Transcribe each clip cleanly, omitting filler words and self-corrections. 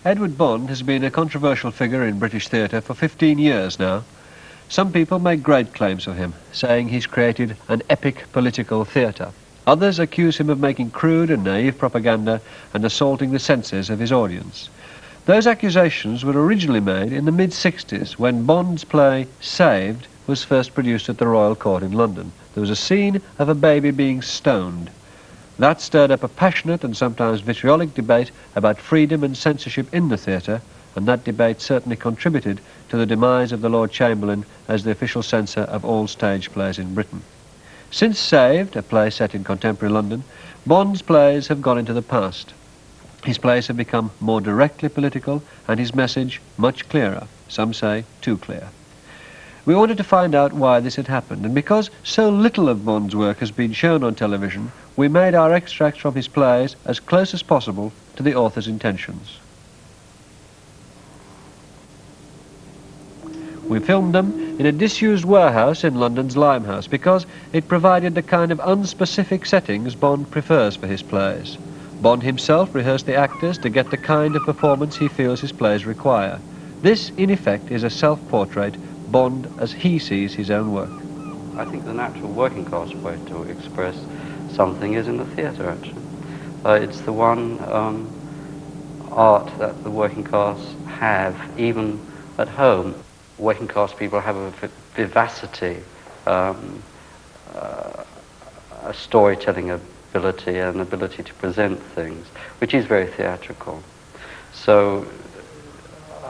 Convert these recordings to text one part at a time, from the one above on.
Edward Bond has been a controversial figure in British theatre for 15 years now. Some people make great claims of him, saying he's created an epic political theatre. Others accuse him of making crude and naive propaganda and assaulting the senses of his audience. Those accusations were originally made in the mid-60s when Bond's play Saved was first produced at the Royal Court in London. There was a scene of a baby being stoned. That stirred up a passionate and sometimes vitriolic debate about freedom and censorship in the theatre, and that debate certainly contributed to the demise of the Lord Chamberlain as the official censor of all stage plays in Britain. Since Saved, a play set in contemporary London, Bond's plays have gone into the past. His plays have become more directly political and his message much clearer, some say too clear. We wanted to find out why this had happened, and because so little of Bond's work has been shown on television, we made our extracts from his plays as close as possible to the author's intentions. We filmed them in a disused warehouse in London's Limehouse because it provided the kind of unspecific settings Bond prefers for his plays. Bond himself rehearsed the actors to get the kind of performance he feels his plays require. This, in effect, is a self-portrait, Bond as he sees his own work. I think the natural working class way to express something is in the theatre, actually. It's the one art that the working class have, even at home. Working class people have a vivacity, a storytelling ability, an ability to present things, which is very theatrical. So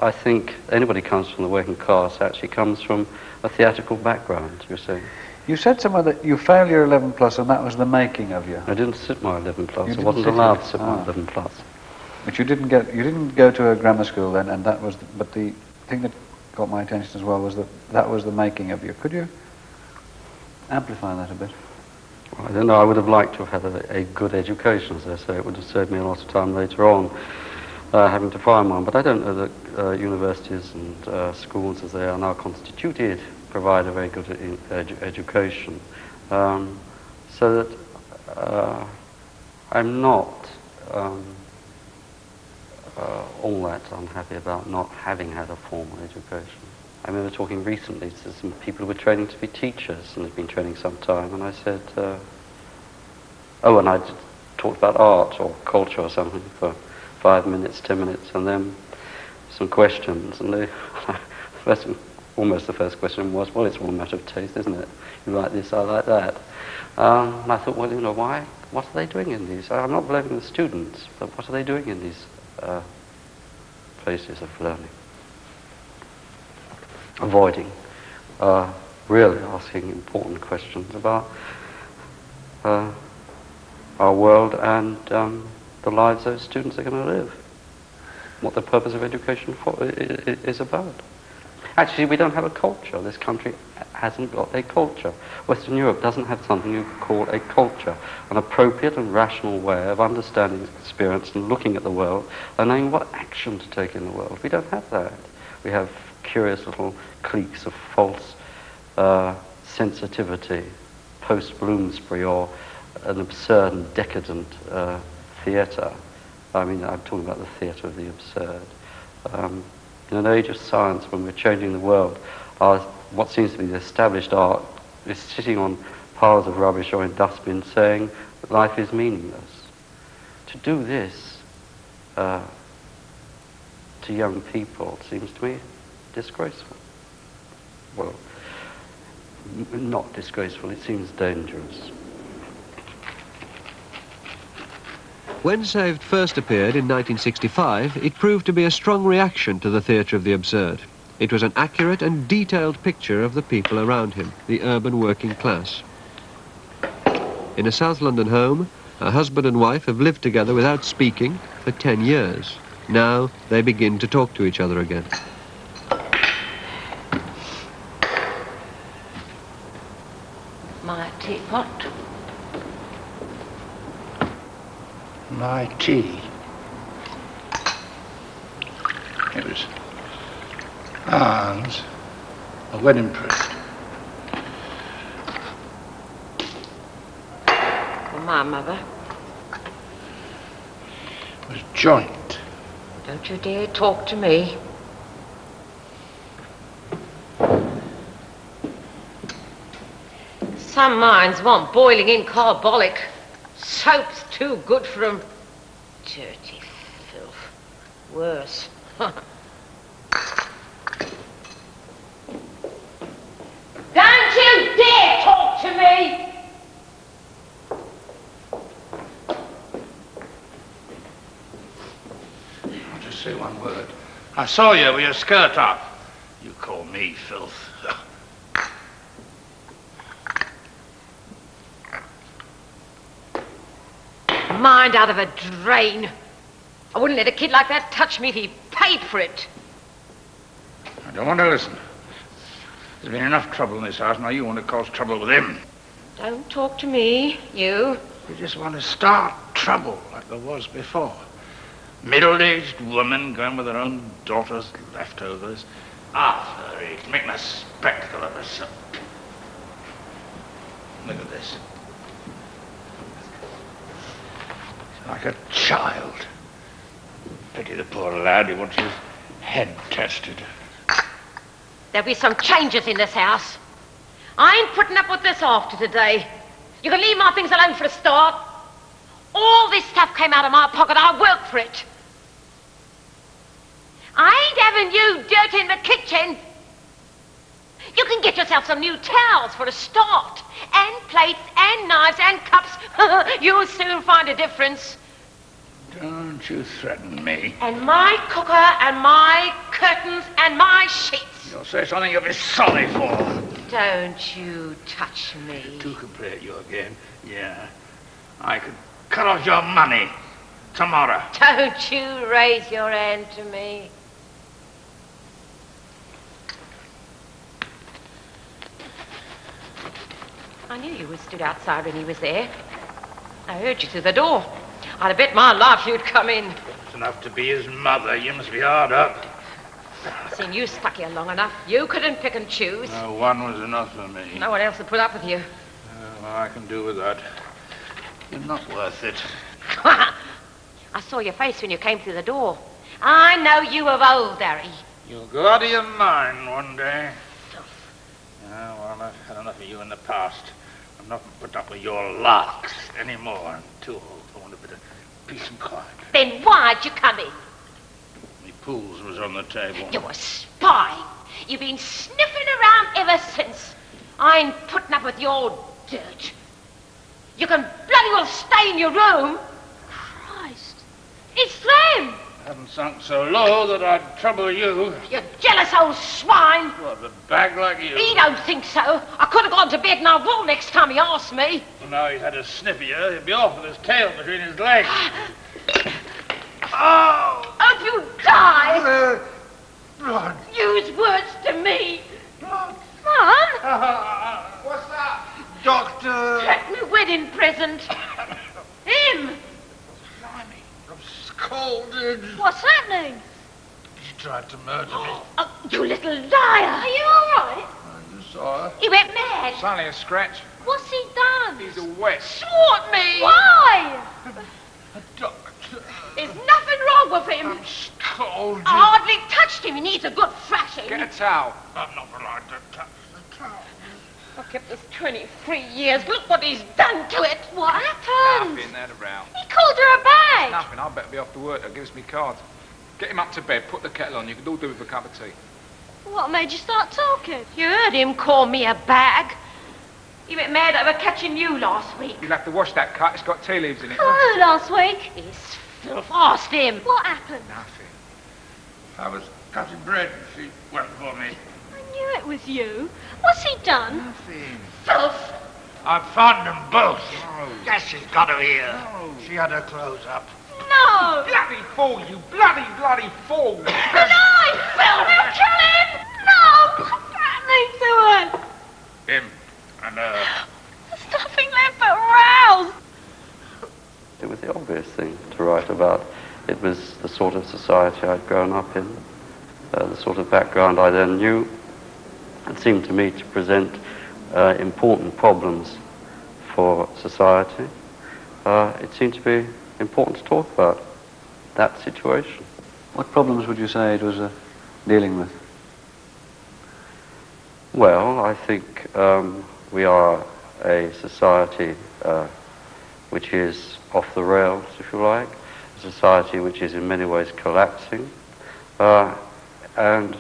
I think anybody who comes from the working class actually comes from a theatrical background, you see. You said somewhere that you failed your 11 plus and that was the making of you. I didn't sit my 11 plus. I wasn't allowed to sit my 11 plus. But you didn't go to a grammar school then, and that was. But the thing that got my attention as well was that was the making of you. Could you amplify that a bit? Well, I don't know. I would have liked to have had a good education, as I say. It would have saved me a lot of time later on. Having to find one, but I don't know that universities and schools as they are now constituted provide a very good education. So that I'm not all that unhappy about not having had a formal education. I remember talking recently to some people who were training to be teachers and had been training some time, and I said, and I talked about art or culture or something for 5 minutes, 10 minutes, and then some questions. And almost the first question was, well, it's all a matter of taste, isn't it? You like this, I like that. And I thought, well, you know, why? What are they doing in these? I'm not blaming the students, but what are they doing in these places of learning? Avoiding really asking important questions about our world and the lives those students are going to live, what the purpose of education is about. Actually, we don't have a culture. This country hasn't got a culture. Western Europe doesn't have something you could call a culture, an appropriate and rational way of understanding experience and looking at the world and knowing what action to take in the world. We don't have that. We have curious little cliques of false sensitivity, post-Bloomsbury, or an absurd and decadent theatre. I mean, I'm talking about the theatre of the absurd. In an age of science, when we're changing the world, what seems to be the established art is sitting on piles of rubbish or in dustbins saying that life is meaningless. To do this to young people seems to me disgraceful. Well, not disgraceful, it seems dangerous. When Saved first appeared in 1965, it proved to be a strong reaction to the theatre of the absurd. It was an accurate and detailed picture of the people around him, the urban working class. In a South London home, a husband and wife have lived together without speaking for 10 years. Now they begin to talk to each other again. My teapot. My tea. It was Anne's, a wedding present. For my mother. It was joint, Don't you dare talk to me. Some minds want boiling in carbolic. Soap's too good for 'em. Dirty filth. Worse. Don't you dare talk to me! I'll just say one word. I saw you with your skirt off. You call me filth. Mind out of a drain. I wouldn't let a kid like that touch me if he paid for it. I don't want to listen. There's been enough trouble in this house, now you want to cause trouble with him. Don't talk to me, you. You just want to start trouble like there was before. Middle-aged woman going with her own daughter's leftovers. After her age, making a spectacle of herself. Look at this. Like a child. Pity the poor lad, he wants his head tested. There'll be some changes in this house. I ain't putting up with this after today. You can leave my things alone for a start. All this stuff came out of my pocket. I worked for it. I ain't having you dirty in the kitchen. You can get yourself some new towels for a start. And plates and knives and cups. You'll soon find a difference. Don't you threaten me. And my cooker and my curtains and my sheets. You'll say something you'll be sorry for. Don't you touch me. To complete you again. Yeah. I could cut off your money tomorrow. Don't you raise your hand to me. I knew you were stood outside when he was there. I heard you through the door. I'd have bet my life you'd come in. It's enough to be his mother. You must be hard up. Seen you stuck here long enough. You couldn't pick and choose. No, one was enough for me. No one else would put up with you. Well, I can do with that. You're not worth it. I saw your face when you came through the door. I know you of old, Harry. You'll go out of your mind one day. Yeah, well, I've had enough of you in the past. I'm not put up with your larks anymore. I'm too old. I want a bit of peace and quiet. Then why'd you come in? The pools was on the table. You're a spy. You've been sniffing around ever since. I ain't putting up with your dirt. You can bloody well stay in your room. Christ. It's them. I haven't sunk so low that I'd trouble you. You jealous old swine. What, a bag like you? He don't think so. I could have gone to bed and I will next time he asks me. Well, now he's had a sniff of you. He'll be off with his tail between his legs. Oh! Hope you die. Blood. Use words to me. Blood. Mum? What's that? Doctor. Get me wedding present. Him. Blimey, I'm scalded. What's happening? She tried to murder me. Oh, you little liar. Are you all right? You saw her. He went mad. It's only a scratch. What's he done? He's all wet. Swat me. Why? Doctor. There's nothing wrong with him. I'm scalded. I hardly touched him. He needs a good thrashing. Get a towel. I'm not allowed to touch the towel. I kept this 23 years. Look what he's done to it. What happened? Nothing, that around. He called her a bag. Nothing, I better be off to work. That gives me cards. Get him up to bed, put the kettle on. You can all do with a cup of tea. What made you start talking? You heard him call me a bag. He went mad over catching you last week. You'll have to wash that cut. It's got tea leaves in it. Oh, last week. He's filth. Asked him. What happened? Nothing. I was cutting bread and she went for me. I knew it was you. What's he done? Nothing. Filth. I found them both. No. Yes, she's got her here. She had her clothes up. No. Bloody fool, you bloody fool! No, Phil, they'll kill him. No, what's happening to her? Him and her. There's nothing left but rows. It was the obvious thing to write about. It was the sort of society I'd grown up in, the sort of background I then knew. It seemed to me to present important problems for society. It seemed to be important to talk about that situation. What problems would you say it was dealing with? Well, I think we are a society which is off the rails, if you like, a society which is in many ways collapsing, and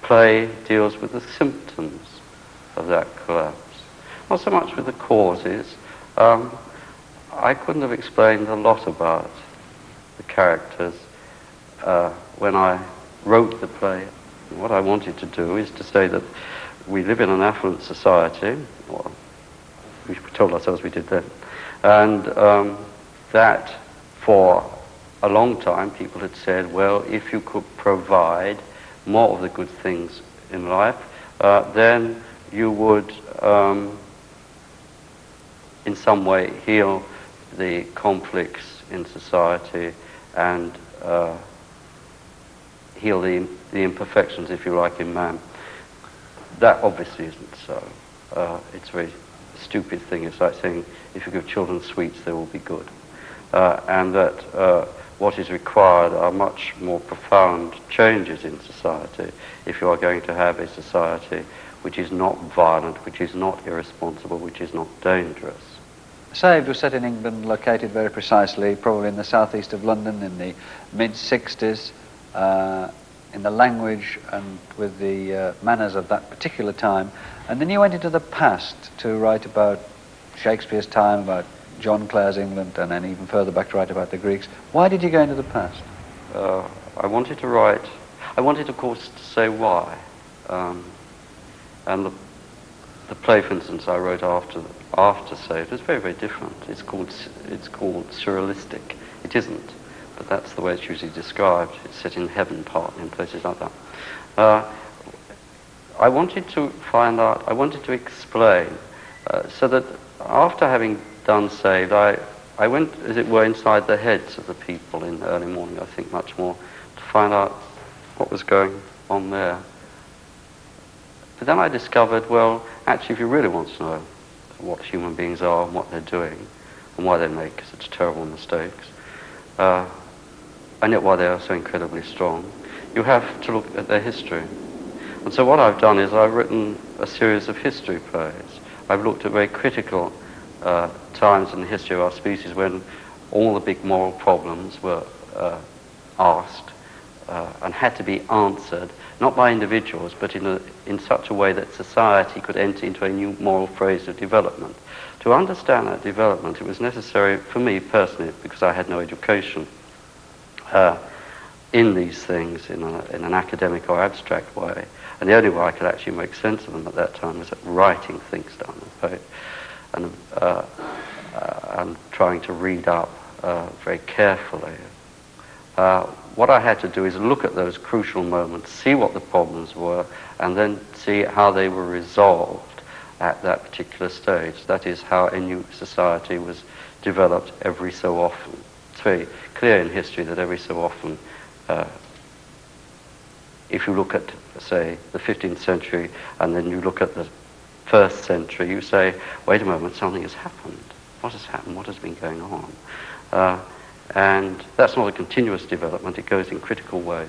play deals with the symptoms of that collapse, not so much with the causes. I couldn't have explained a lot about the characters when I wrote the play. What I wanted to do is to say that we live in an affluent society, or we told ourselves we did then, and that for a long time people had said, well, if you could provide more of the good things in life, then you would in some way heal the conflicts in society and heal the imperfections, if you like, in man. That obviously isn't so. It's a very stupid thing. It's like saying, if you give children sweets, they will be good. And that what is required are much more profound changes in society if you are going to have a society which is not violent, which is not irresponsible, which is not dangerous. Saved was set in England, located very precisely, probably in the southeast of London in the mid-60s, in the language and with the manners of that particular time. And then you went into the past to write about Shakespeare's time, about John Clare's England, and then even further back to write about the Greeks. Why did you go into the past? I wanted to write, I wanted, of course, to say why. And the play, for instance, I wrote after Saved was very, very different. It's called surrealistic. It isn't, but that's the way it's usually described. It's set in heaven, partly, in places like that. I wanted to find out, I wanted to explain, so that after having done Saved, I went, as it were, inside the heads of the people in the early morning, I think, much more, to find out what was going on there. But then I discovered, well, actually, if you really want to know what human beings are and what they're doing, and why they make such terrible mistakes, and yet why they are so incredibly strong, you have to look at their history. And so what I've done is I've written a series of history plays. I've looked at very critical times in the history of our species when all the big moral problems were asked and had to be answered, not by individuals, but in such a way that society could enter into a new moral phase of development. To understand that development, it was necessary for me personally, because I had no education in these things in an academic or abstract way. And the only way I could actually make sense of them at that time was writing things down on paper and trying to read up very carefully. What I had to do is look at those crucial moments, see what the problems were, and then see how they were resolved at that particular stage. That is how a new society was developed every so often. It's very clear in history that every so often, if you look at, say, the 15th century, and then you look at the 1st century, you say, wait a moment, something has happened. What has happened? What has been going on? And that's not a continuous development, it goes in critical ways.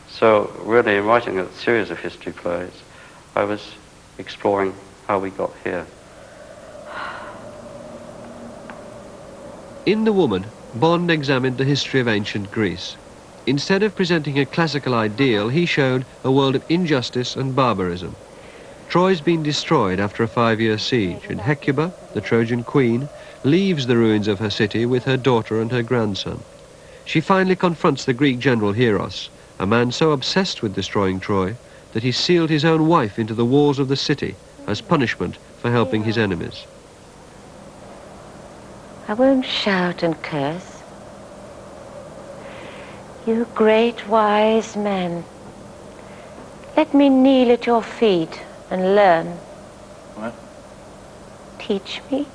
So really, in writing a series of history plays, I was exploring how we got here. In The Woman, Bond examined the history of ancient Greece. Instead of presenting a classical ideal, he showed a world of injustice and barbarism. Troy's been destroyed after a 5-year siege, and Hecuba, the Trojan queen, leaves the ruins of her city with her daughter and her grandson. She finally confronts the Greek general Hieros, a man so obsessed with destroying Troy that he sealed his own wife into the walls of the city as punishment for helping his enemies. I won't shout and curse. You great wise men, let me kneel at your feet and learn. What? Teach me.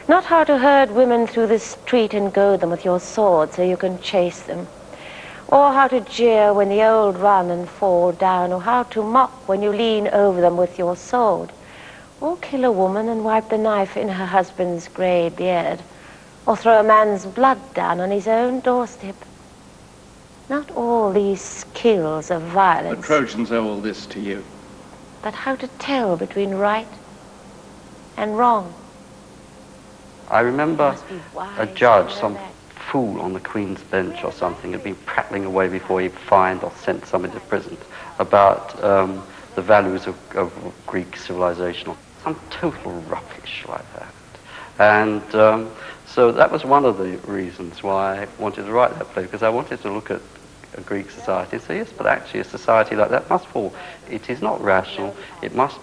Not how to herd women through the street and goad them with your sword so you can chase them, or how to jeer when the old run and fall down, or how to mock when you lean over them with your sword, or kill a woman and wipe the knife in her husband's grey beard, or throw a man's blood down on his own doorstep. Not all these skills of The violence, Trojans owe all this to you. but how to tell between right and wrong. I remember Must be wise a judge, to know some that. fool on the Queen's bench or something, had been prattling away before he fined or sent somebody to prison about the values of Greek civilization, or some total rubbish like that. And so that was one of the reasons why I wanted to write that play, because I wanted to look at a Greek society and say, yes, but actually a society like that must fall. It is not rational. It must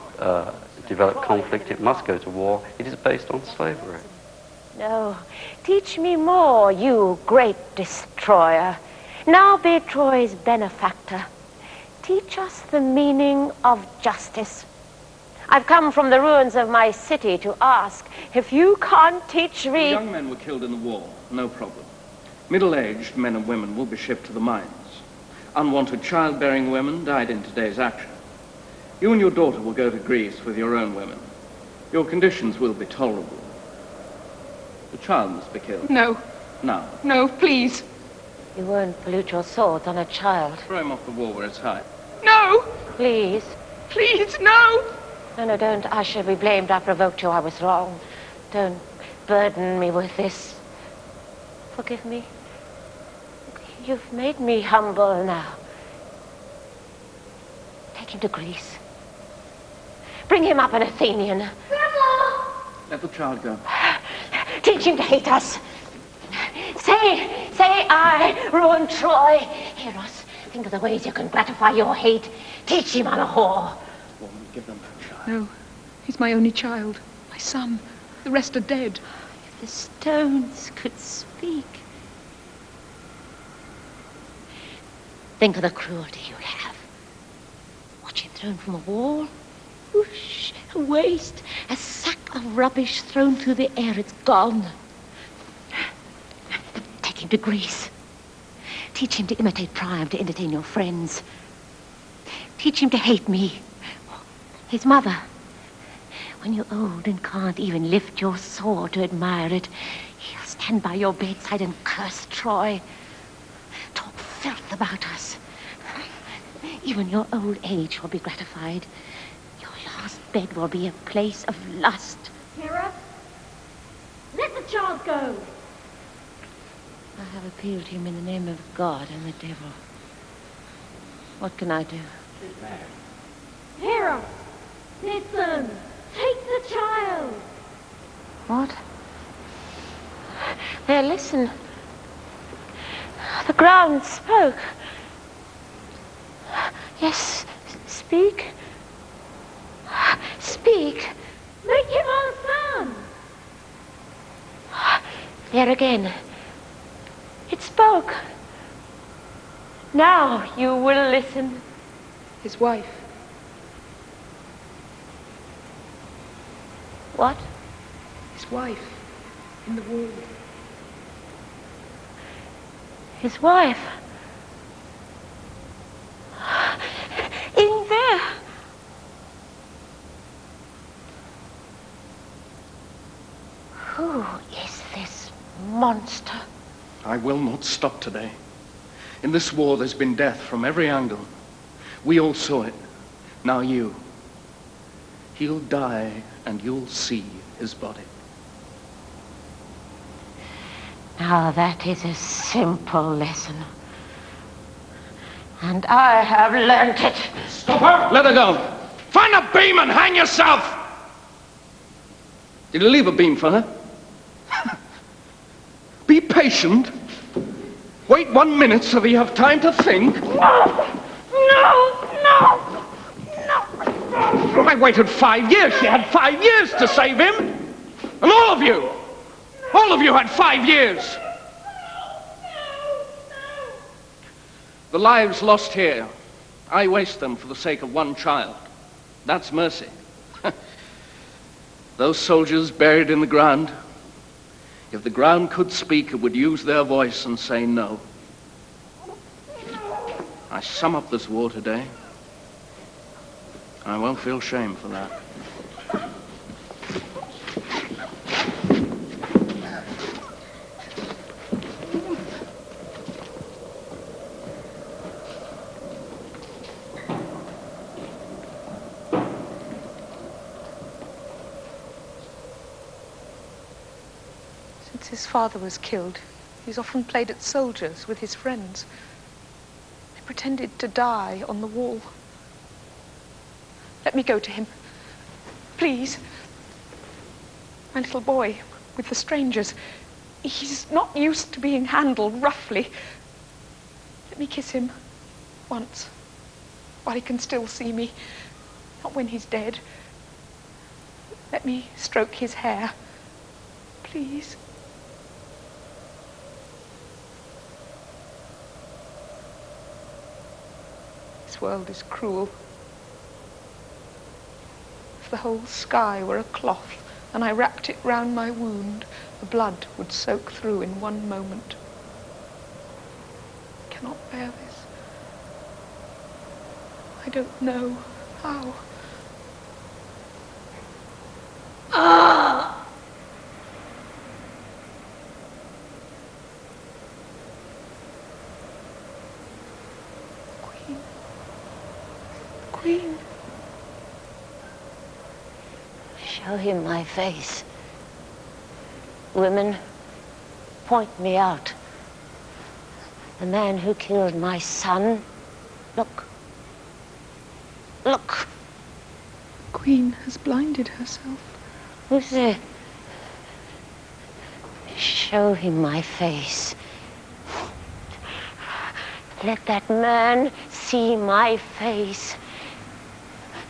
develop conflict. It must go to war. It is based on slavery. No, teach me more, you great destroyer. Now be Troy's benefactor. Teach us the meaning of justice. I've come from the ruins of my city to ask if you can't teach me... Young men were killed in the war, no problem. Middle-aged men and women will be shipped to the mines. Unwanted childbearing women died in today's action. You and your daughter will go to Greece with your own women. Your conditions will be tolerable. The child must be killed. No. Now, No, please. You won't pollute your swords on a child. throw him off the wall where it's high. No. Please. Please, no. No, don't. I shall be blamed. I provoked you. I was wrong. Don't burden me with this. Forgive me. You've made me humble now. Take him to Greece. Bring him up an Athenian. Grandma! Let the child go. Teach him to hate us. Say I ruined Troy. Eros, think of the ways you can gratify your hate. Teach him I'm a whore. Woman, give them that child. No. He's my only child. My son. The rest are dead. If the stones could speak. Think of the cruelty you'll have. Watch him thrown from a wall. Whoosh, a waste, a sack of rubbish thrown through the air. It's gone. Take him to Greece. Teach him to imitate Priam, to entertain your friends. Teach him to hate me, his mother. When you're old and can't even lift your sword to admire it, he'll stand by your bedside and curse Troy. Talk filth about us. Even your old age will be gratified. Your last bed will be a place of lust. Hera, let the child go. I have appealed to him in the name of God and the devil. What can I do? Hera, listen. Take the child. What? There, listen. The ground spoke. Yes, speak. Speak. Make him our son. There again. It spoke. Now you will listen. His wife. What? His wife. In the wall. His wife. In there. Who is this monster? I will not stop today. In this war, there's been death from every angle. We all saw it. Now you. He'll die, and you'll see his body. Now that is a simple lesson. And I have learnt it. Stop her! Let her go! Find a beam and hang yourself! Did you leave a beam for her? Be patient. Wait 1 minute so that you have time to think. No! I waited 5 years. She had 5 years to save him. And all of you had 5 years. The lives lost here, I waste them for the sake of one child. That's mercy. Those soldiers buried in the ground, if the ground could speak, it would use their voice and say no. I sum up this war today. I won't feel shame for that. his father was killed, he's often played at soldiers with his friends. They pretended to die on the wall. Let me go to him. Please. My little boy with the strangers. He's not used to being handled roughly. Let me kiss him once, while he can still see me. Not when he's dead. Let me stroke his hair. Please. This world is cruel. If the whole sky were a cloth, and I wrapped it round my wound, the blood would soak through in one moment. I cannot bear this. I don't know how. Ah! Queen. Queen. Show him my face. Women, point me out. The man who killed my son. Look. Look. The Queen has blinded herself. Who's there? Show him my face. Let that man see my face.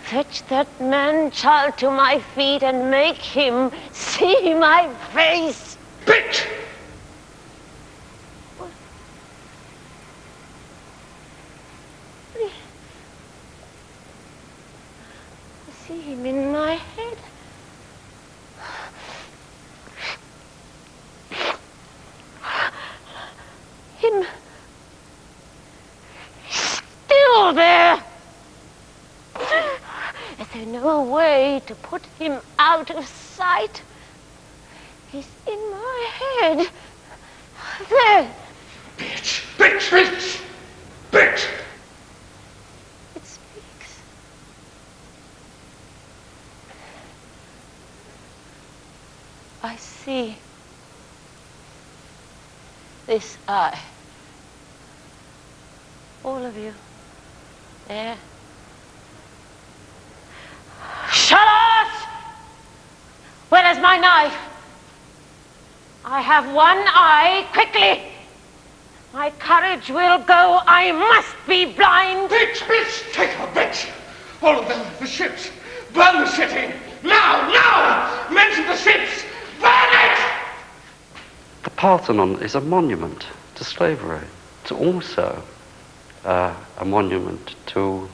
Fetch that man-child to my feet and make him see my face. Bitch! What? I see him in my head. Him still there. Is there no way to put him out of sight? He's in my head. There. Bitch! Bitch! Bitch! Bitch! It speaks. I see. This eye. All of you. There. Charlotte! Where is my knife? I have one eye. Quickly! My courage will go. I must be blind. Bitch! Bitch! Take her, bitch! All of them, the ships! Burn the city! Now! Now! Men to the ships! Burn it! The Parthenon is a monument to slavery. It's also a monument to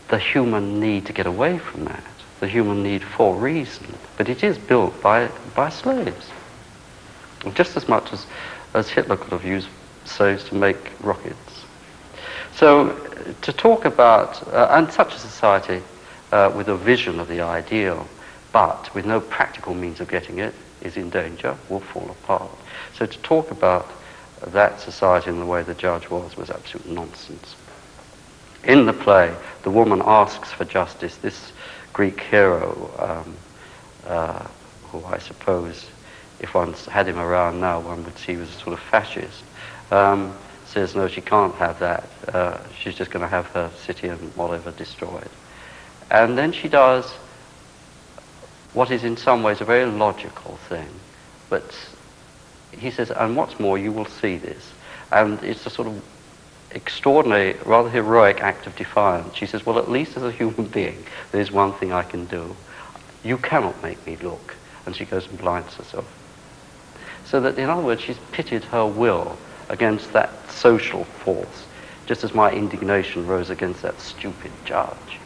the human need to get away from that, the human need for reason. But it is built by slaves. Just as much as Hitler could have used slaves to make rockets. So to talk about, and such a society with a vision of the ideal, but with no practical means of getting it, is in danger, will fall apart. So to talk about that society in the way the judge was absolute nonsense. In the play, the woman asks for justice. This Greek hero, who I suppose, if one had him around now, one would see he was a sort of fascist, says no, she can't have that. She's just going to have her city and whatever destroyed. And then she does what is in some ways a very logical thing, but he says, and what's more, you will see this. And it's a sort of extraordinary, rather heroic act of defiance. She says, well, at least as a human being, there's one thing I can do. You cannot make me look. And she goes and blinds herself. So that, in other words, she's pitted her will against that social force, just as my indignation rose against that stupid judge.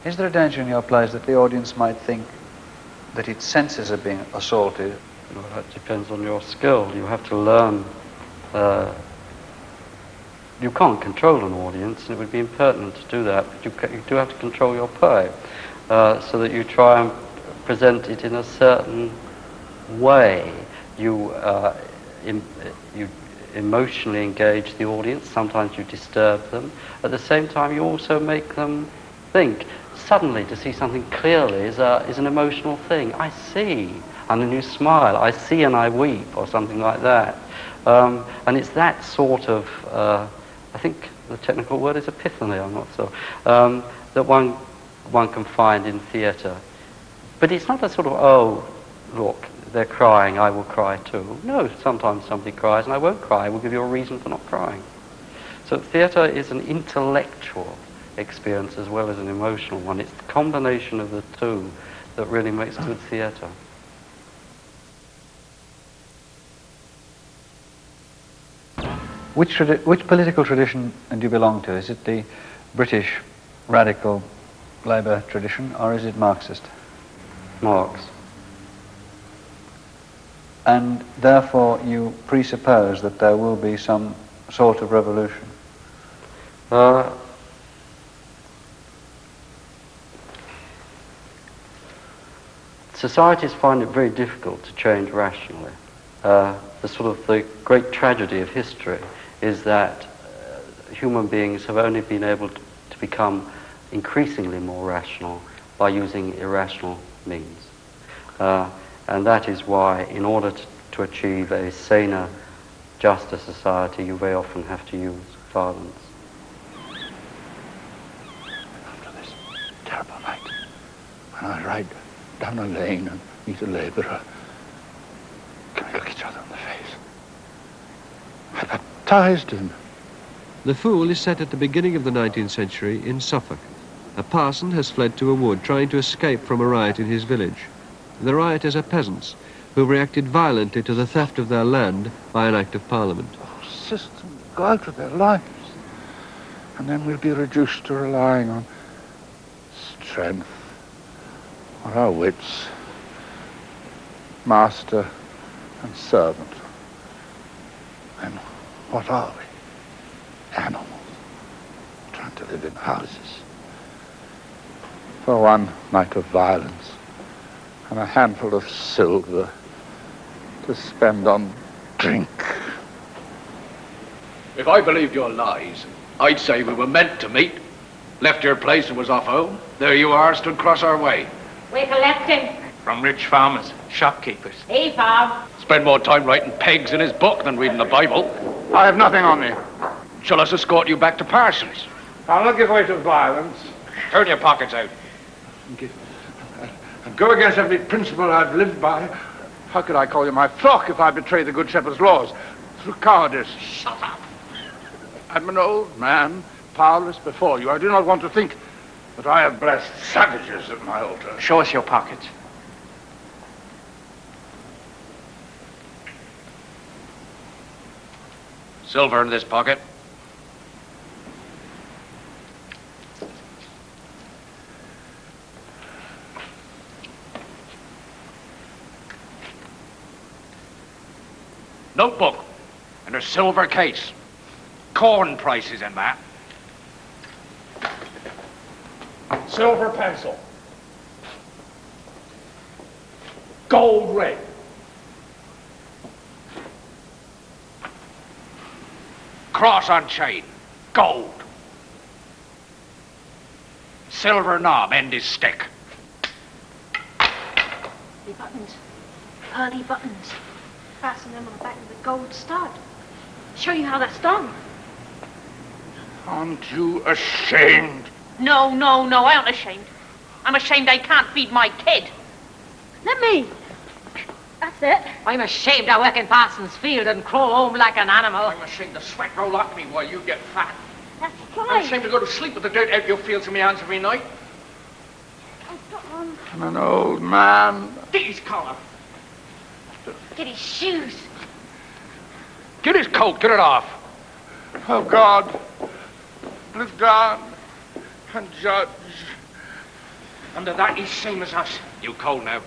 Is there a danger in your plays that the audience might think that its senses are being assaulted? Well, that depends on your skill. You have to learn. You can't control an audience, and it would be impertinent to do that, but you do have to control your play, so that you try and present it in a certain way. You emotionally engage the audience. Sometimes you disturb them. At the same time, you also make them think. Suddenly, to see something clearly is an emotional thing. I see. and then you smile. I see and I weep, or something like that. And it's that sort of, I think the technical word is epiphany, I'm not sure, that one can find in theatre. But it's not a sort of, oh, look, they're crying, I will cry too. No, sometimes somebody cries and I won't cry. I will give you a reason for not crying. So theatre is an intellectual experience as well as an emotional one. It's the combination of the two that really makes good theatre. Which political tradition do you belong to? Is it the British radical Labour tradition, or is it Marxist? Marx. And therefore you presuppose that there will be some sort of revolution? Societies find it very difficult to change rationally. The great tragedy of history is that human beings have only been able to become increasingly more rational by using irrational means. And that is why, in order to achieve a saner, juster society, you very often have to use violence. After this terrible night, when I ride down a lane and meet a labourer, can we look each other in the face? I baptized him. The Fool is set at the beginning of the 19th century in Suffolk. A parson has fled to a wood, trying to escape from a riot in his village. The rioters are peasants who reacted violently to the theft of their land by an act of Parliament. The whole system will go out of their lives, and then we'll be reduced to relying on strength, or our wits, master and servant. Then what are we? Animals, trying to live in houses. For one night of violence and a handful of silver to spend on drink. If I believed your lies, I'd say we were meant to meet. Left your place and was off home. There you are, stood cross our way. We're collecting. From rich farmers, shopkeepers. Hey, farm. Spend more time writing pegs in his book than reading the Bible. I have nothing on me. Shall us escort you back to Parsons? I'll not give way to violence. Turn your pockets out. And go against every principle I've lived by. How could I call you my flock if I betray the Good Shepherd's laws? Through cowardice. Shut up. I'm an old man, powerless before you. I do not want to think that I have blessed savages at my altar. Show us your pockets. Silver in this pocket. Notebook and a silver case. Corn prices in that. Silver pencil. Gold ring. Cross on chain. Gold. Silver knob, end his stick. The buttons. Pearly buttons. Fasten them on the back of the gold stud. Show you how that's done. Aren't you ashamed? No, I aren't ashamed. I'm ashamed I can't feed my kid. Let me. That's it. I'm ashamed I work in Parsons Field and crawl home like an animal. I'm ashamed the sweat roll off me while you get fat. That's I'm fine. ashamed to go to sleep with the dirt out your fields in my hands every night. I've got one. I'm an old man. Get his collar. Get his shoes. Get his coat, get it off. Oh, God. Look down and judge. Under that, he's same as us. You cold now.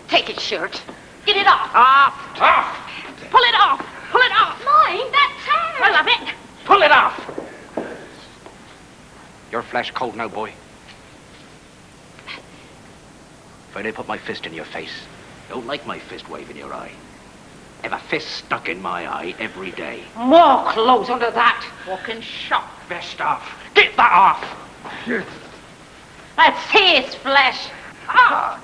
Take his shirt. Get it off. Off! Off! Pull it off. Pull it off. Mine? That's hers. I love it. Pull it off! Your flesh cold now, boy. If I did put my fist in your face, don't like my fist waving your eye. Have a fist stuck in my eye every day. More clothes under that. Walking shop. Vest off. Get that off! Let's see his flesh. Off.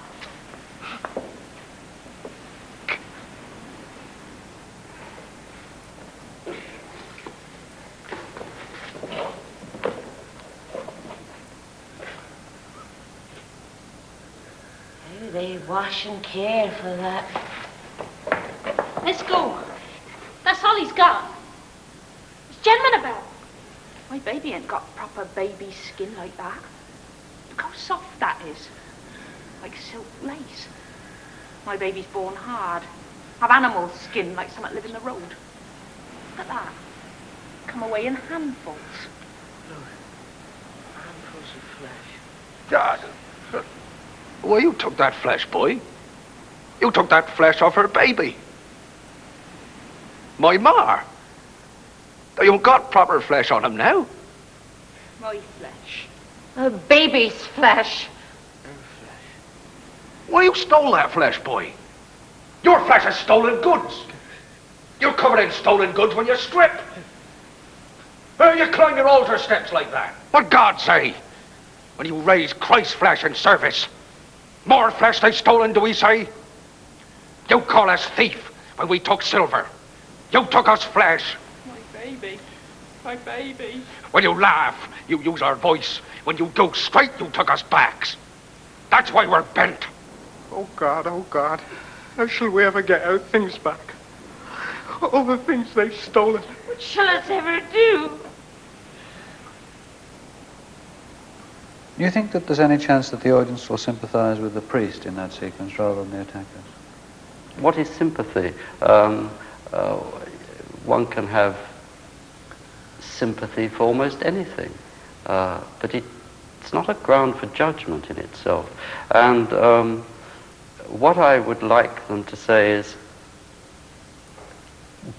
They wash and care for that. Let's go. That's all he's got. What's gentleman about? My baby ain't got proper baby skin like that. Look how soft that is. Like silk lace. My baby's born hard. Have animal skin like something live in the road. Look at that. Come away in handfuls. Look, handfuls of flesh. God. Well, you took that flesh, boy. You took that flesh off her baby. My mar. You got proper flesh on him now. My flesh. A baby's flesh. Well, you stole that flesh, boy. Your flesh is stolen goods. You're covered in stolen goods when you strip. You climb your altar steps like that. What God say? When you raise Christ's flesh in service, more flesh they stolen, do we say? You call us thief when we took silver. You took us flesh. My baby. My baby. When you laugh, you use our voice. When you do straight, you took us backs. That's why we're bent. Oh, God. How shall we ever get our things back? All the things they've stolen. What shall us ever do? Do you think that there's any chance that the audience will sympathise with the priest in that sequence rather than the attackers? What is sympathy? One can have sympathy for almost anything, but it's not a ground for judgment in itself. And what I would like them to say is,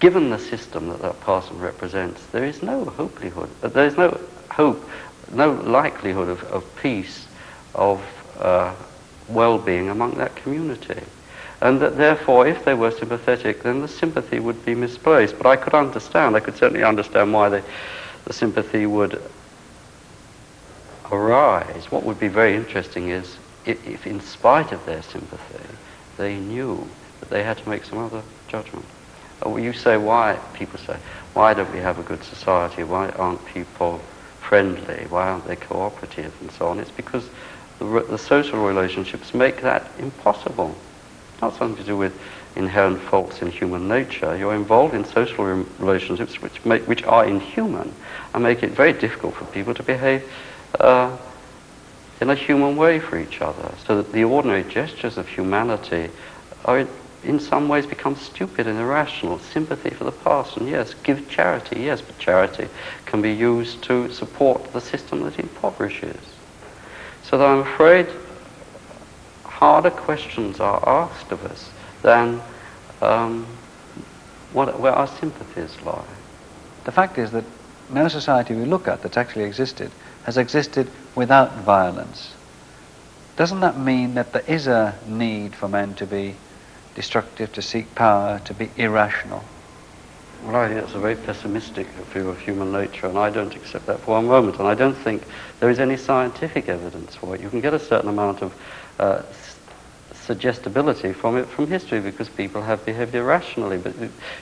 given the system that that parson represents, there is no there is no hope, no likelihood of peace, of well-being among that community. And that therefore, if they were sympathetic, then the sympathy would be misplaced. But I could certainly understand why the sympathy would arise. What would be very interesting is if in spite of their sympathy, they knew that they had to make some other judgment. People say, why don't we have a good society? Why aren't people friendly? Why aren't they cooperative? And so on. It's because the social relationships make that impossible. It's not something to do with inherent faults in human nature. You're involved in social relationships which are inhuman and make it very difficult for people to behave in a human way for each other, so that the ordinary gestures of humanity are in some ways become stupid and irrational. Sympathy for the parson, yes. Give charity, yes, but charity can be used to support the system that impoverishes. So that I'm afraid harder questions are asked of us than where our sympathies lie. The fact is that no society we look at that's actually existed has existed without violence. Doesn't that mean that there is a need for men to be destructive, to seek power, to be irrational? Well, I think that's a very pessimistic view of human nature, and I don't accept that for one moment, and I don't think there is any scientific evidence for it. You can get a certain amount of suggestibility from it from history, because people have behaved irrationally, but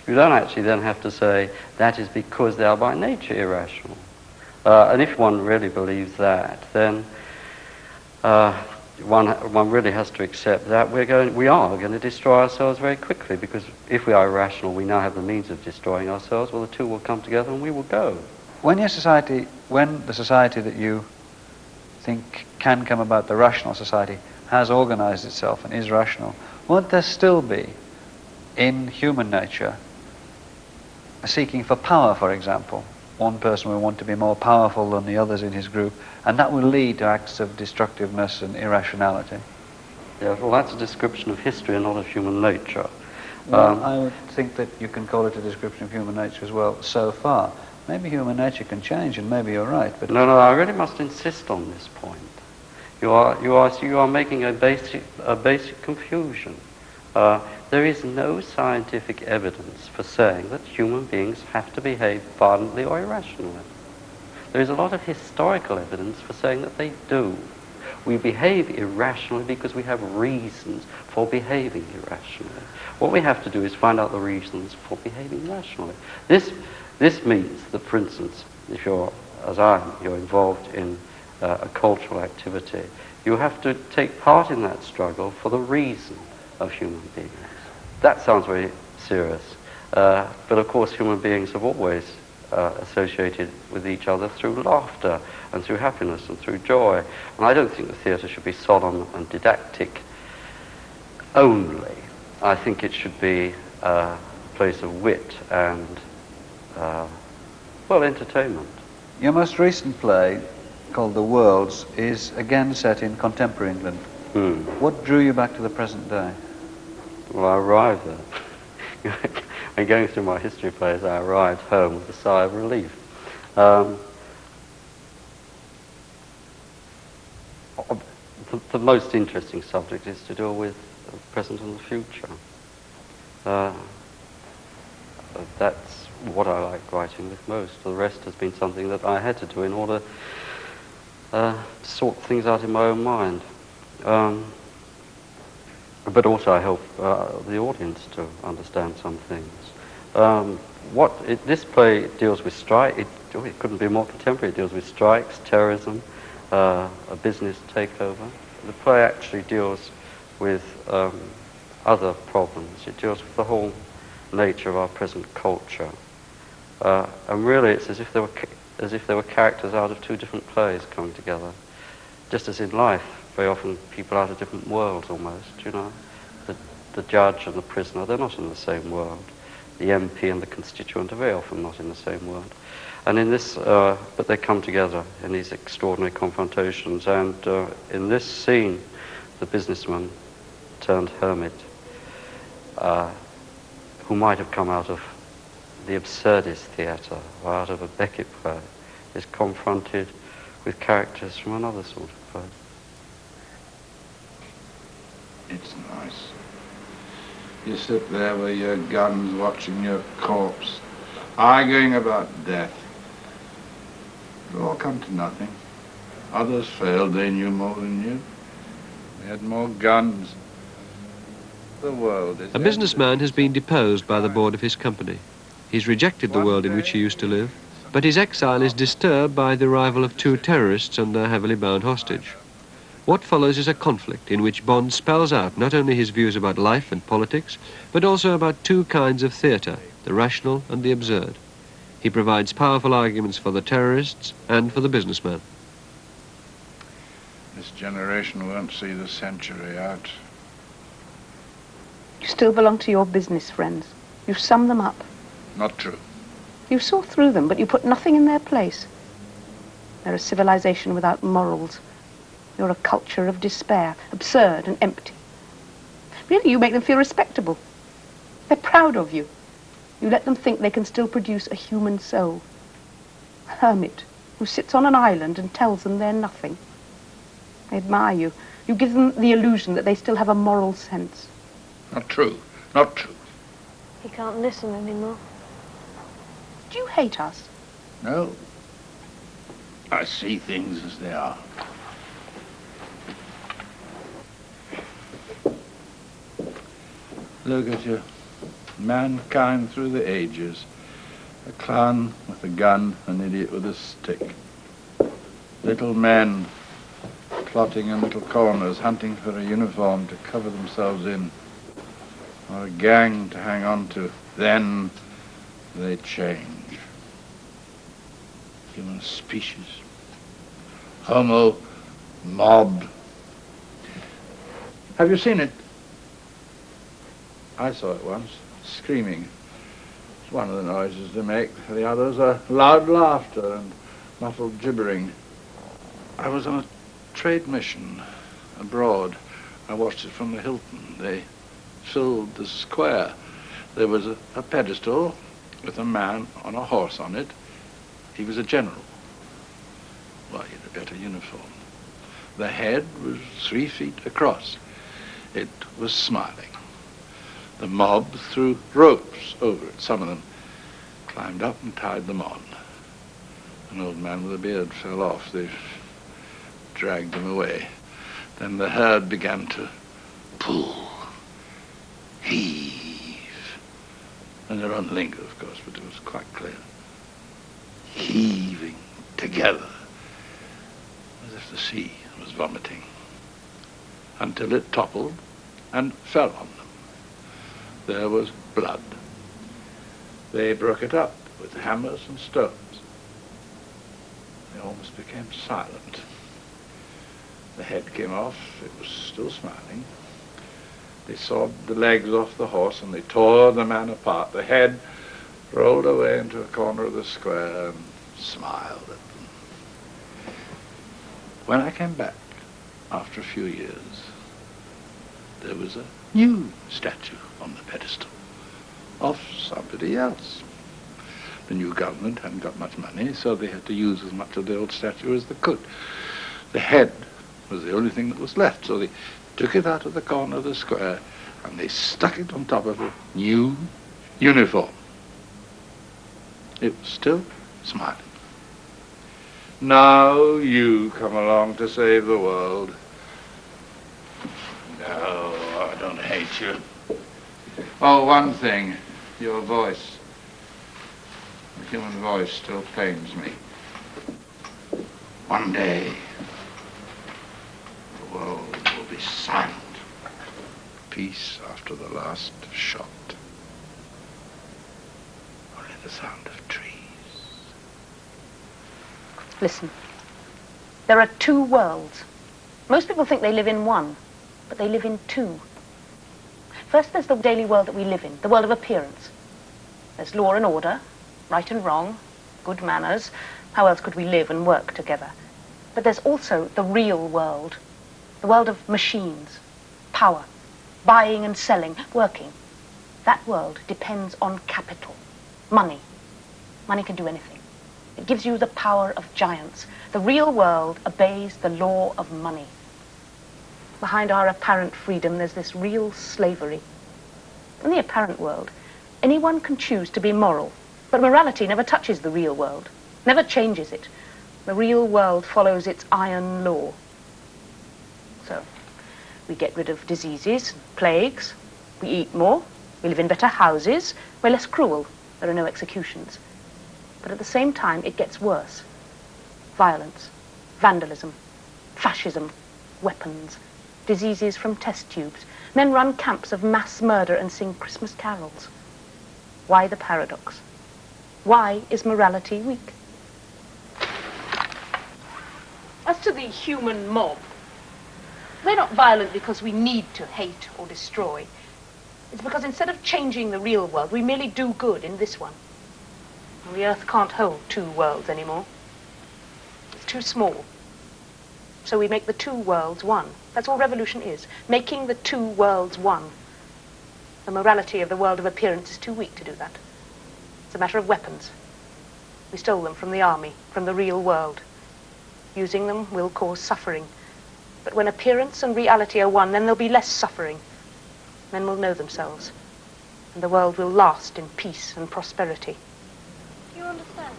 you don't actually then have to say that is because they are by nature irrational. And if one really believes that, then one really has to accept that we are going to destroy ourselves very quickly, because if we are irrational, we now have the means of destroying ourselves. Well, the two will come together and we will go. When the society that you think can come about, the rational society, has organized itself and is rational, won't there still be, in human nature, a seeking for power, for example? One person will want to be more powerful than the others in his group, and that will lead to acts of destructiveness and irrationality. Yeah, well, that's a description of history and not of human nature. Well, I would think that you can call it a description of human nature as well, so far. Maybe human nature can change, and maybe you're right, but... No, I really must insist on this point. You are making a basic confusion. There is no scientific evidence for saying that human beings have to behave violently or irrationally. There is a lot of historical evidence for saying that they do. We behave irrationally because we have reasons for behaving irrationally. What we have to do is find out the reasons for behaving rationally. This means that, for instance, if you're, as I am, you're involved in a cultural activity. You have to take part in that struggle for the reason of human beings. That sounds very serious, but of course human beings have always associated with each other through laughter and through happiness and through joy. And I don't think the theatre should be solemn and didactic only. I think it should be a place of wit and, well, entertainment. Your most recent play, called The Worlds, is again set in contemporary England. What drew you back to the present day? Well, I arrived there. When going through my history plays, I arrived home with a sigh of relief. The most interesting subject is to do with the present and the future. That's what I like writing with most. The rest has been something that I had to do in order to sort things out in my own mind. But also I help the audience to understand some things. This play deals with strike. It couldn't be more contemporary. It deals with strikes, terrorism, a business takeover. The play actually deals with other problems. It deals with the whole nature of our present culture. And really it's as if there were characters out of two different plays coming together. Just as in life, very often people out of different worlds almost, you know. The judge and the prisoner, they're not in the same world. The MP and the constituent are very often not in the same world. And in this, but they come together in these extraordinary confrontations. And in this scene, the businessman turned hermit, who might have come out of the absurdist theatre or out of a Beckett play, is confronted with characters from another sort of play. It's nice. You sit there with your guns watching your corpse, arguing about death. It all come to nothing. Others failed, they knew more than you. They had more guns. The world is... A businessman has been deposed by the board of his company. He's rejected the world in which he used to live, but his exile is disturbed by the arrival of two terrorists and their heavily bound hostage. What follows is a conflict in which Bond spells out not only his views about life and politics, but also about two kinds of theatre, the rational and the absurd. He provides powerful arguments for the terrorists and for the businessman. This generation won't see the century out. You still belong to your business friends. You sum them up. Not true. You saw through them, but you put nothing in their place. They're a civilization without morals. You're a culture of despair, absurd and empty. Really, you make them feel respectable. They're proud of you. You let them think they can still produce a human soul. A hermit who sits on an island and tells them they're nothing. They admire you. You give them the illusion that they still have a moral sense. Not true. Not true. He can't listen anymore. Do you hate us? No. I see things as they are. Look at you. Mankind through the ages. A clown with a gun, an idiot with a stick. Little men plotting in little corners, hunting for a uniform to cover themselves in, or a gang to hang on to. Then they change. Human species. Homo mob. Have you seen it? I saw it once, screaming. It's one of the noises they make. The others are loud laughter and muffled gibbering. I was on a trade mission abroad. I watched it from the Hilton. They filled the square. There was a pedestal with a man on a horse on it. He was a general. Well, he had a better uniform. The head was 3 feet across. It was smiling. The mob threw ropes over it. Some of them climbed up and tied them on. An old man with a beard fell off. They dragged him away. Then the herd began to pull, heave. And their own lingo, of course, but it was quite clear. Heaving together, as if the sea was vomiting, until it toppled and fell on them. There was blood. They broke it up with hammers and stones. They almost became silent. The head came off. It was still smiling. They sawed the legs off the horse and they tore the man apart. The head rolled away into a corner of the square and smiled at them. When I came back, after a few years, there was a new statue on the pedestal of somebody else. The new government hadn't got much money, so they had to use as much of the old statue as they could. The head was the only thing that was left, so they took it out of the corner of the square and they stuck it on top of a new uniform. It was still smiling. Now you come along to save the world. No, I don't hate you. Oh, one thing, your voice. The human voice still pains me. One day, the world will be silent. Peace after the last shot. Only the sound of trees. Listen, there are two worlds. Most people think they live in one, but they live in two. First, there's the daily world that we live in, the world of appearance. There's law and order, right and wrong, good manners. How else could we live and work together? But there's also the real world, the world of machines, power, buying and selling, working. That world depends on capital, money. Money can do anything. It gives you the power of giants. The real world obeys the law of money. Behind our apparent freedom, there's this real slavery. In the apparent world, anyone can choose to be moral, but morality never touches the real world, never changes it. The real world follows its iron law. So, we get rid of diseases, plagues, we eat more, we live in better houses, we're less cruel, there are no executions. But at the same time, it gets worse. Violence, vandalism, fascism, weapons, diseases from test tubes. Men run camps of mass murder and sing Christmas carols. Why the paradox? Why is morality weak? As to the human mob, they're not violent because we need to hate or destroy. It's because instead of changing the real world, we merely do good in this one. And the earth can't hold two worlds anymore. It's too small. So we make the two worlds one. That's all revolution is, making the two worlds one. The morality of the world of appearance is too weak to do that. It's a matter of weapons. We stole them from the army, from the real world. Using them will cause suffering. But when appearance and reality are one, then there'll be less suffering. Men will know themselves. And the world will last in peace and prosperity. Do you understand?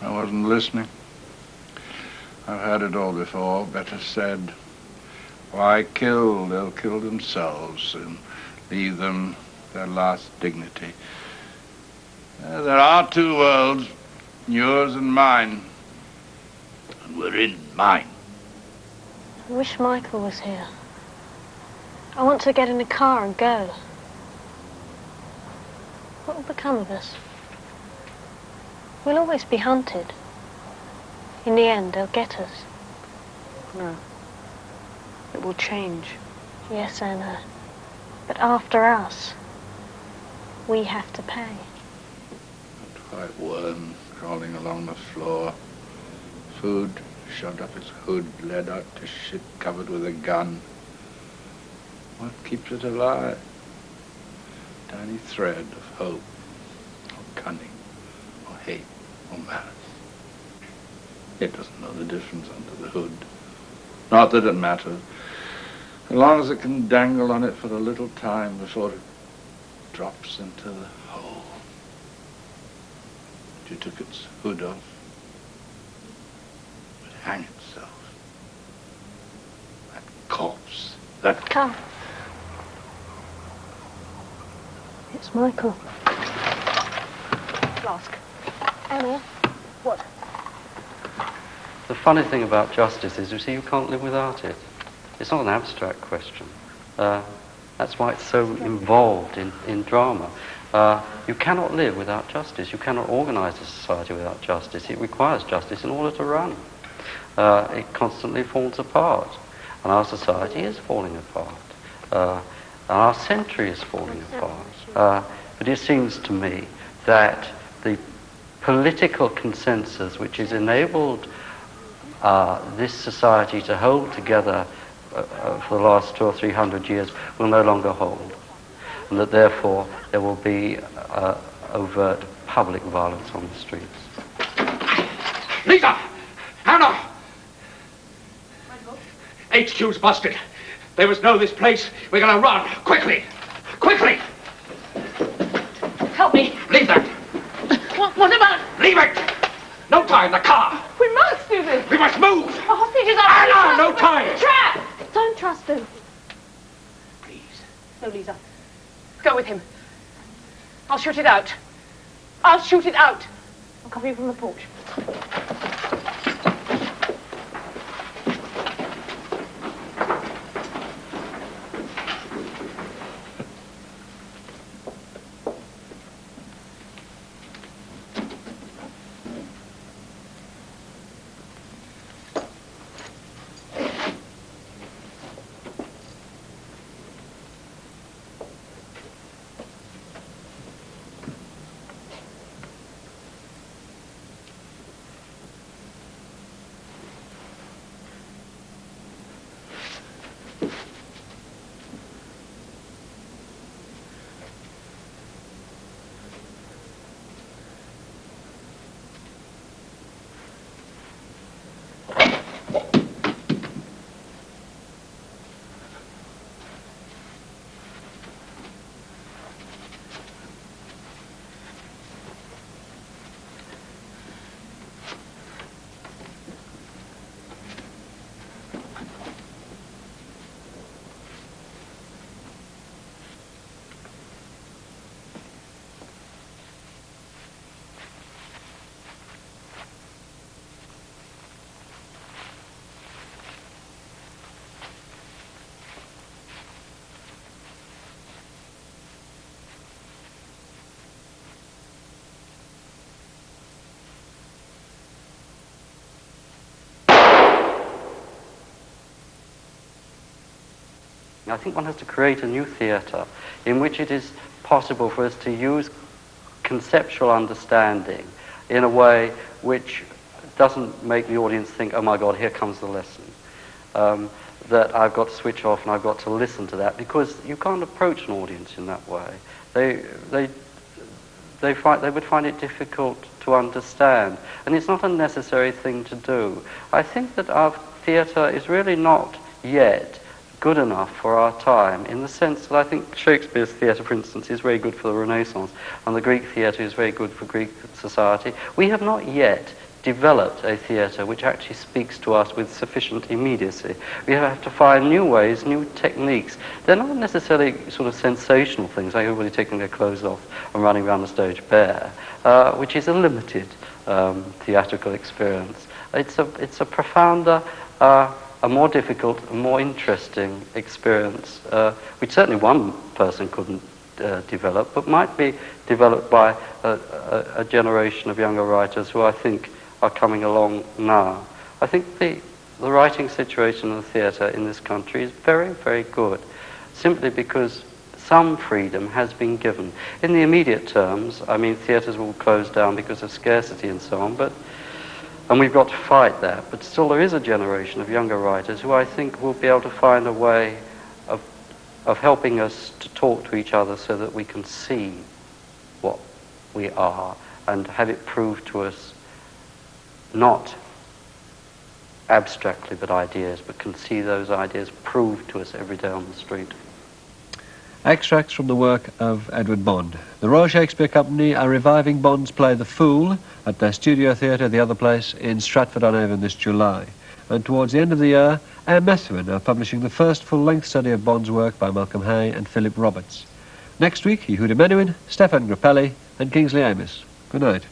I wasn't listening. I've heard it all before. Better said, why kill? They'll kill themselves and leave them their last dignity. There are two worlds, yours and mine. And we're in mine. I wish Michael was here. I want to get in a car and go. What will become of us? We'll always be hunted. In the end, they'll get us. No. It will change. Yes, I know. But after us, we have to pay. That white worm crawling along the floor. Food shoved up its hood, led out to shit covered with a gun. What keeps it alive? Tiny thread of hope, or cunning, or hate, or malice. It doesn't know the difference under the hood. Not that it matters. As long as it can dangle on it for a little time before it drops into the hole. But you took its hood off. It would hang itself. That corpse. That... Come. It's Michael. Flask. Anna. What? the funny thing about justice is, you see, you can't live without it. It's not an abstract question. That's why it's so involved in drama. You cannot live without justice. You cannot organize a society without justice. It requires justice in order to run. It constantly falls apart. And our society is falling apart. And our century is falling apart. But it seems to me that the political consensus which has enabled this society to hold together for the last 200 or 300 years will no longer hold, and that therefore there will be overt public violence on the streets. Lisa! Anna! HQ's busted. They must know this place. We're gonna run. Quickly! Quickly! Help me. Leave that! What about... Leave it! No time, the car! We must do this. We must move! The hostages are... Anna, no time! Trap! Don't trust him. Please. No, Lisa. Go with him. I'll shoot it out. I'll shoot it out. I'll cover you from the porch. I think one has to create a new theatre in which it is possible for us to use conceptual understanding in a way which doesn't make the audience think, oh my God, here comes the lesson. That I've got to switch off and I've got to listen to that, because you can't approach an audience in that way. They would find it difficult to understand, and it's not a necessary thing to do. I think that our theatre is really not yet good enough for our time, in the sense that I think Shakespeare's theatre, for instance, is very good for the Renaissance, and the Greek theatre is very good for Greek society. We have not yet developed a theatre which actually speaks to us with sufficient immediacy. We have to find new ways, new techniques. They're not necessarily sort of sensational things, like everybody taking their clothes off and running around the stage bare, which is a limited theatrical experience. It's a profounder, a more difficult, a more interesting experience, which certainly one person couldn't develop, but might be developed by a generation of younger writers who I think are coming along now. I think the writing situation in the theatre in this country is very, very good, simply because some freedom has been given. In the immediate terms, I mean, theatres will close down because of scarcity and so on, and we've got to fight that, but still there is a generation of younger writers who I think will be able to find a way of helping us to talk to each other so that we can see what we are and have it proved to us, not abstractly but ideas, but can see those ideas proved to us every day on the street. Extracts from the work of Edward Bond. The Royal Shakespeare Company are reviving Bond's play The Fool at their studio theatre, The Other Place, in Stratford-on-Avon this July. And towards the end of the year, Methuen are publishing the first full-length study of Bond's work by Malcolm Hay and Philip Roberts. Next week, Yehuda Menuhin, Stefan Grappelli and Kingsley Amos. Good night.